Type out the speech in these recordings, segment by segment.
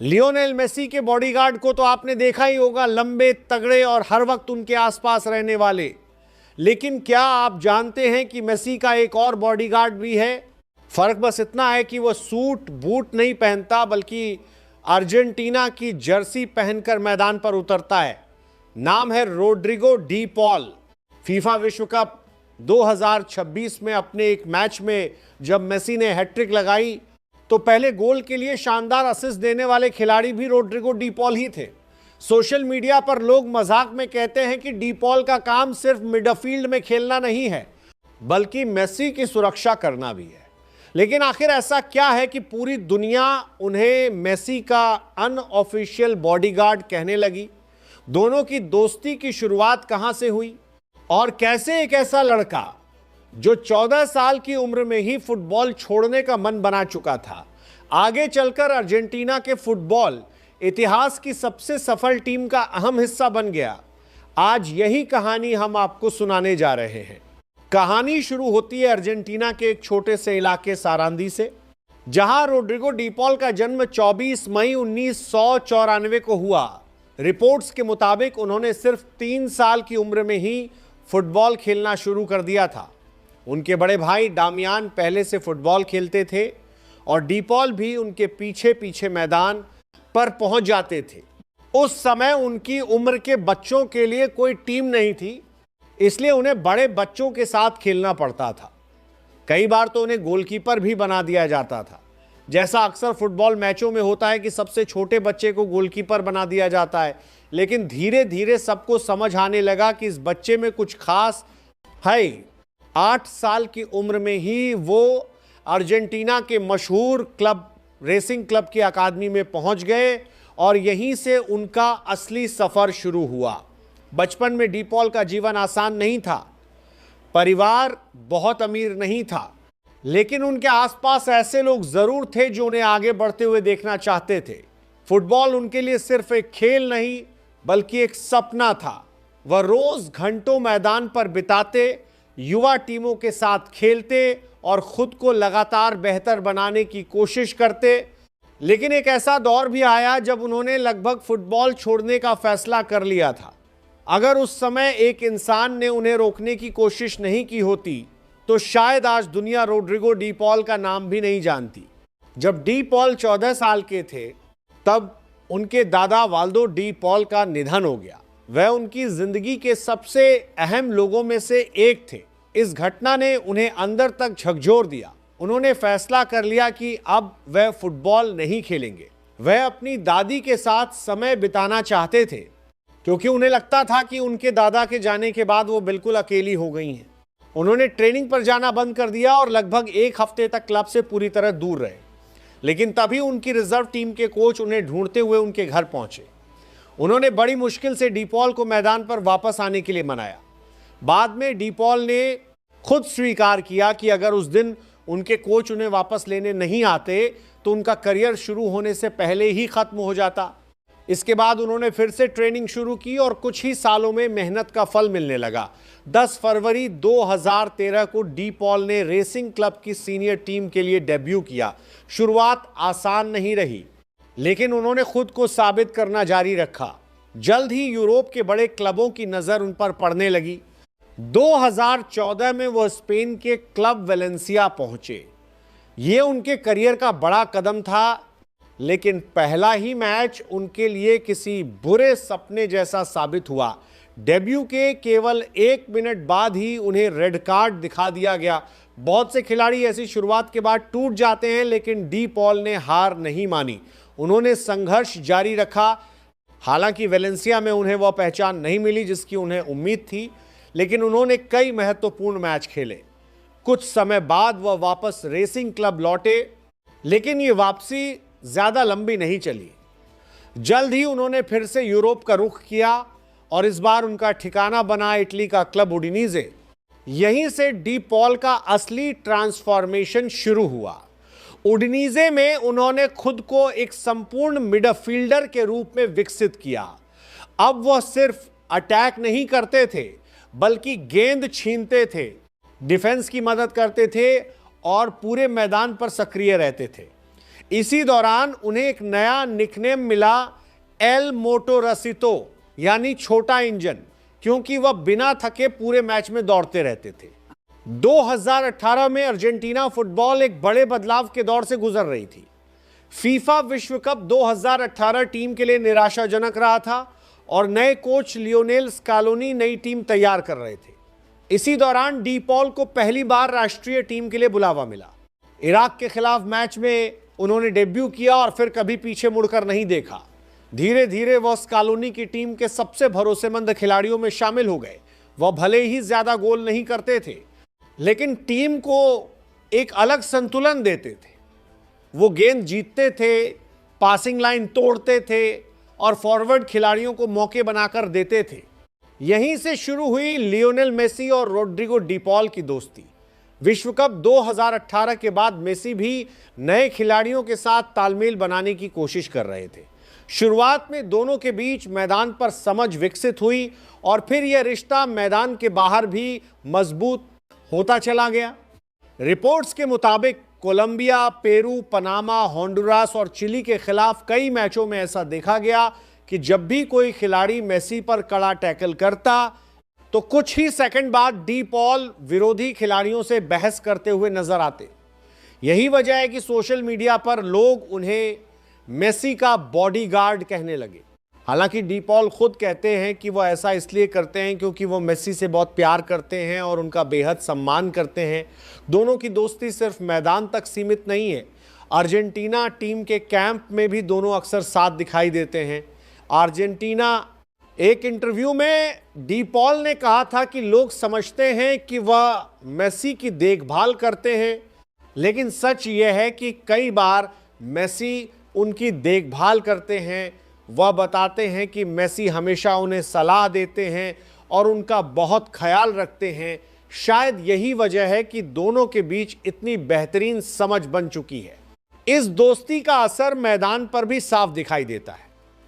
Lionel Messi के bodyguard को तो आपने देखा ही होगा, लंबे, तगड़े और हर वक्त उनके आसपास रहने वाले। लेकिन क्या आप जानते हैं कि मेसी का एक और बॉडीगार्ड भी है? फर्क बस इतना है कि वह सूट बूट नहीं पहनता, बल्कि अर्जेंटीना की जर्सी पहनकर मैदान पर उतरता है। नाम है रोड्रिगो डी पॉल। फीफा विश्व कप 2026 में अपने एक मैच में जब मेसी ने हैट्रिक लगाई तो पहले गोल के लिए शानदार असिस्ट देने वाले खिलाड़ी भी रोड्रिगो डी पॉल ही थे। सोशल मीडिया पर लोग मजाक में कहते हैं कि डी पॉल का काम सिर्फ मिडफील्ड में खेलना नहीं है, बल्कि मेसी की सुरक्षा करना भी है। लेकिन आखिर ऐसा क्या है कि पूरी दुनिया उन्हें मेसी का अनऑफिशियल बॉडीगार्ड कहने लगी? दोनों की दोस्ती की शुरुआत कहां से हुई और कैसे एक ऐसा लड़का जो 14 साल की उम्र में ही फुटबॉल छोड़ने का मन बना चुका था, आगे चलकर अर्जेंटीना के फुटबॉल इतिहास की सबसे सफल टीम का अहम हिस्सा बन गया। आज यही कहानी हम आपको सुनाने जा रहे हैं। कहानी शुरू होती है अर्जेंटीना के एक छोटे से इलाके सारांदी से, जहां रोड्रिगो डी पॉल का जन्म 24 मई 1994 को हुआ। रिपोर्ट्स के मुताबिक उन्होंने सिर्फ 3 साल की उम्र में ही फुटबॉल खेलना शुरू कर दिया था। उनके बड़े भाई डामियान पहले से फुटबॉल खेलते थे और डी पॉल भी उनके पीछे पीछे मैदान पर पहुंच जाते थे। उस समय उनकी उम्र के बच्चों के लिए कोई टीम नहीं थी, इसलिए उन्हें बड़े बच्चों के साथ खेलना पड़ता था। कई बार तो उन्हें गोलकीपर भी बना दिया जाता था। जैसा अक्सर फुटबॉल मैचों में होता है कि सबसे छोटे बच्चे को गोलकीपर बना दिया जाता है, लेकिन धीरे धीरे सबको समझ आने लगा कि इस बच्चे में कुछ खास है। 8 साल की उम्र में ही वो अर्जेंटीना के मशहूर क्लब रेसिंग क्लब की अकादमी में पहुंच गए और यहीं से उनका असली सफर शुरू हुआ। बचपन में डी पॉल का जीवन आसान नहीं था। परिवार बहुत अमीर नहीं था, लेकिन उनके आसपास ऐसे लोग जरूर थे जो उन्हें आगे बढ़ते हुए देखना चाहते थे। फुटबॉल उनके लिए सिर्फ एक खेल नहीं, बल्कि एक सपना था। वह रोज घंटों मैदान पर बिताते, युवा टीमों के साथ खेलते और खुद को लगातार बेहतर बनाने की कोशिश करते। लेकिन एक ऐसा दौर भी आया जब उन्होंने लगभग फुटबॉल छोड़ने का फैसला कर लिया था। अगर उस समय एक इंसान ने उन्हें रोकने की कोशिश नहीं की होती तो शायद आज दुनिया रोड्रिगो डी पॉल का नाम भी नहीं जानती। जब डी पॉल 14 साल के थे तब उनके दादा वाल्डो डी पॉल का निधन हो गया। वह उनकी जिंदगी के सबसे अहम लोगों में से एक थे। इस घटना ने उन्हें अंदर तक झकझोर दिया। उन्होंने फैसला कर लिया कि अब वह फुटबॉल नहीं खेलेंगे। वह अपनी दादी के साथ समय बिताना चाहते थे, क्योंकि उन्हें लगता था कि उनके दादा के जाने के बाद वो बिल्कुल अकेली हो गई हैं। उन्होंने ट्रेनिंग पर जाना बंद कर दिया और लगभग 1 हफ्ते तक क्लब से पूरी तरह दूर रहे। लेकिन तभी उनकी रिजर्व टीम के कोच उन्हें ढूंढते हुए उनके घर पहुंचे। उन्होंने बड़ी मुश्किल से डी पॉल को मैदान पर वापस आने के लिए मनाया। बाद में डी पॉल ने खुद स्वीकार किया कि अगर उस दिन उनके कोच उन्हें वापस लेने नहीं आते तो उनका करियर शुरू होने से पहले ही खत्म हो जाता। इसके बाद उन्होंने फिर से ट्रेनिंग शुरू की और कुछ ही सालों में मेहनत का फल मिलने लगा। 10 फरवरी 2013 को डी पॉल ने रेसिंग क्लब की सीनियर टीम के लिए डेब्यू किया। शुरुआत आसान नहीं रही, लेकिन उन्होंने खुद को साबित करना जारी रखा। जल्द ही यूरोप के बड़े क्लबों की नजर उन पर पड़ने लगी। 2014 में वह स्पेन के क्लब वेलेंसिया पहुंचे। यह उनके करियर का बड़ा कदम था, लेकिन पहला ही मैच उनके लिए किसी बुरे सपने जैसा साबित हुआ। डेब्यू के केवल 1 मिनट बाद ही उन्हें रेड कार्ड दिखा दिया गया। बहुत से खिलाड़ी ऐसी शुरुआत के बाद टूट जाते हैं, लेकिन डी पॉल ने हार नहीं मानी। उन्होंने संघर्ष जारी रखा। हालांकि वेलेंसिया में उन्हें वह पहचान नहीं मिली जिसकी उन्हें उम्मीद थी, लेकिन उन्होंने कई महत्वपूर्ण मैच खेले। कुछ समय बाद वह वापस रेसिंग क्लब लौटे, लेकिन ये वापसी ज्यादा लंबी नहीं चली। जल्द ही उन्होंने फिर से यूरोप का रुख किया और इस बार उनका ठिकाना बना इटली का क्लब उडिनीजे। यहीं से डी पॉल का असली ट्रांसफॉर्मेशन शुरू हुआ। उडिनीजे में उन्होंने खुद को एक संपूर्ण मिडफील्डर के रूप में विकसित किया। अब वह सिर्फ अटैक नहीं करते थे, बल्कि गेंद छीनते थे, डिफेंस की मदद करते थे और पूरे मैदान पर सक्रिय रहते थे। इसी दौरान उन्हें एक नया निकनेम मिला, एल मोटोरसितो, यानी छोटा इंजन, क्योंकि वह बिना थके पूरे मैच में दौड़ते रहते थे। 2018 में अर्जेंटीना फुटबॉल एक बड़े बदलाव के दौर से गुजर रही थी। फीफा विश्व कप 2018 टीम के लिए निराशाजनक रहा था और नए कोच लियोनेल स्कालोनी नई टीम तैयार कर रहे थे। इसी दौरान डी पॉल को पहली बार राष्ट्रीय टीम के लिए बुलावा मिला। इराक के खिलाफ मैच में उन्होंने डेब्यू किया और फिर कभी पीछे मुड़कर नहीं देखा। धीरे धीरे वह स्कालोनी की टीम के सबसे भरोसेमंद खिलाड़ियों में शामिल हो गए। वह भले ही ज्यादा गोल नहीं करते थे, लेकिन टीम को एक अलग संतुलन देते थे। वो गेंद जीतते थे, पासिंग लाइन तोड़ते थे और फॉरवर्ड खिलाड़ियों को मौके बनाकर देते थे। यहीं से शुरू हुई लियोनेल मेसी और रोड्रिगो डी पॉल की दोस्ती। विश्व कप 2018 के बाद मेसी भी नए खिलाड़ियों के साथ तालमेल बनाने की कोशिश कर रहे थे। शुरुआत में दोनों के बीच मैदान पर समझ विकसित हुई और फिर यह रिश्ता मैदान के बाहर भी मजबूत होता चला गया। रिपोर्ट्स के मुताबिक कोलंबिया, पेरू, पनामा, होंडुरास और चिली के खिलाफ कई मैचों में ऐसा देखा गया कि जब भी कोई खिलाड़ी मेसी पर कड़ा टैकल करता तो कुछ ही सेकंड बाद डी पॉल विरोधी खिलाड़ियों से बहस करते हुए नजर आते। यही वजह है कि सोशल मीडिया पर लोग उन्हें मेसी का बॉडीगार्ड कहने लगे। हालांकि डी पॉल खुद कहते हैं कि वह ऐसा इसलिए करते हैं क्योंकि वो मेसी से बहुत प्यार करते हैं और उनका बेहद सम्मान करते हैं। दोनों की दोस्ती सिर्फ मैदान तक सीमित नहीं है, अर्जेंटीना टीम के कैंप में भी दोनों अक्सर साथ दिखाई देते हैं। अर्जेंटीना एक इंटरव्यू में डी पॉल ने कहा था कि लोग समझते हैं कि वह मेसी की देखभाल करते हैं, लेकिन सच यह है कि कई बार मेसी उनकी देखभाल करते हैं। वह बताते हैं कि मेसी हमेशा उन्हें सलाह देते हैं और उनका बहुत ख्याल रखते हैं। शायद यही वजह है कि दोनों के बीच इतनी बेहतरीन समझ बन चुकी है। इस दोस्ती का असर मैदान पर भी साफ दिखाई देता है।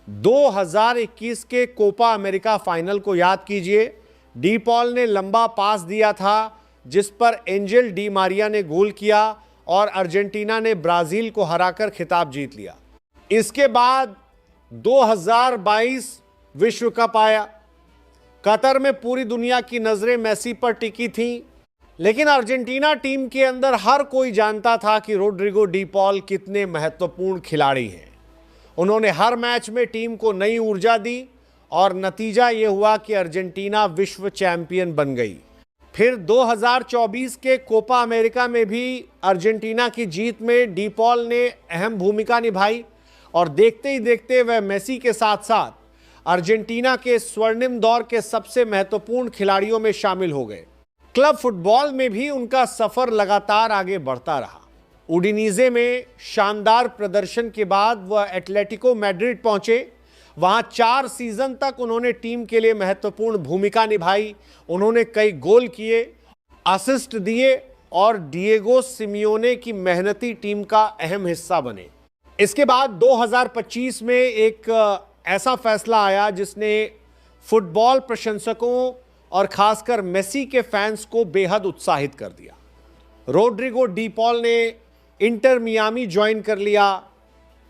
2021 के कोपा अमेरिका फाइनल को याद कीजिए। डी पॉल ने लंबा पास दिया था जिस पर एंजेल डी मारिया ने गोल किया और अर्जेंटीना ने ब्राजील को हराकर खिताब जीत लिया। इसके बाद 2022 विश्व कप आया। कतर में पूरी दुनिया की नजरें मेसी पर टिकी थीं, लेकिन अर्जेंटीना टीम के अंदर हर कोई जानता था कि रोड्रिगो डी पॉल कितने महत्वपूर्ण खिलाड़ी हैं। उन्होंने हर मैच में टीम को नई ऊर्जा दी और नतीजा यह हुआ कि अर्जेंटीना विश्व चैंपियन बन गई। फिर 2024 के कोपा अमेरिका में भी अर्जेंटीना की जीत में डी पॉल ने अहम भूमिका निभाई और देखते ही देखते वह मेसी के साथ साथ अर्जेंटीना के स्वर्णिम दौर के सबसे महत्वपूर्ण खिलाड़ियों में शामिल हो गए। क्लब फुटबॉल में भी उनका सफर लगातार आगे बढ़ता रहा। उडिनीजे में शानदार प्रदर्शन के बाद वह एटलेटिको मैड्रिड पहुंचे। वहां 4 सीजन तक उन्होंने टीम के लिए महत्वपूर्ण भूमिका निभाई। उन्होंने कई गोल किए, असिस्ट दिए और डिएगो सिमियोने की मेहनती टीम का अहम हिस्सा बने। इसके बाद 2025 में एक ऐसा फैसला आया जिसने फुटबॉल प्रशंसकों और खासकर मेसी के फैंस को बेहद उत्साहित कर दिया। रोड्रिगो डी पॉल ने इंटर मियामी ज्वाइन कर लिया।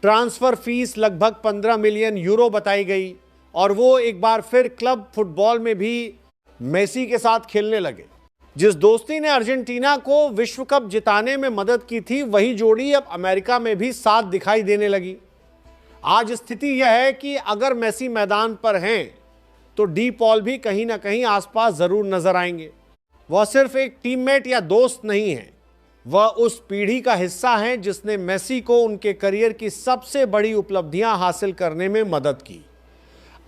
ट्रांसफ़र फीस लगभग 15 मिलियन यूरो बताई गई और वो एक बार फिर क्लब फुटबॉल में भी मेसी के साथ खेलने लगे। जिस दोस्ती ने अर्जेंटीना को विश्व कप जिताने में मदद की थी, वही जोड़ी अब अमेरिका में भी साथ दिखाई देने लगी। आज स्थिति यह है कि अगर मेसी मैदान पर हैं तो डी पॉल भी कहीं ना कहीं आसपास ज़रूर नजर आएंगे। वह सिर्फ एक टीममेट या दोस्त नहीं है, वह उस पीढ़ी का हिस्सा हैं जिसने मेसी को उनके करियर की सबसे बड़ी उपलब्धियां हासिल करने में मदद की।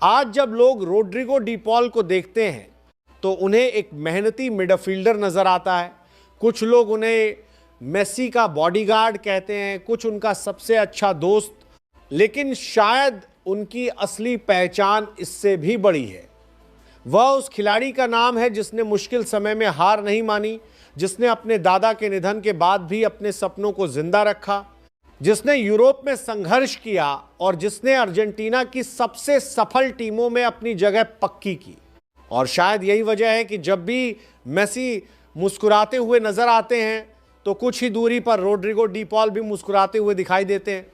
आज जब लोग रोड्रिगो डी पॉल को देखते हैं तो उन्हें एक मेहनती मिडफील्डर नज़र आता है। कुछ लोग उन्हें मेसी का बॉडीगार्ड कहते हैं, कुछ उनका सबसे अच्छा दोस्त, लेकिन शायद उनकी असली पहचान इससे भी बड़ी है। वह उस खिलाड़ी का नाम है जिसने मुश्किल समय में हार नहीं मानी, जिसने अपने दादा के निधन के बाद भी अपने सपनों को जिंदा रखा, जिसने यूरोप में संघर्ष किया और जिसने अर्जेंटीना की सबसे सफल टीमों में अपनी जगह पक्की की। और शायद यही वजह है कि जब भी मेसी मुस्कुराते हुए नजर आते हैं तो कुछ ही दूरी पर रोड्रिगो डी पॉल भी मुस्कुराते हुए दिखाई देते हैं।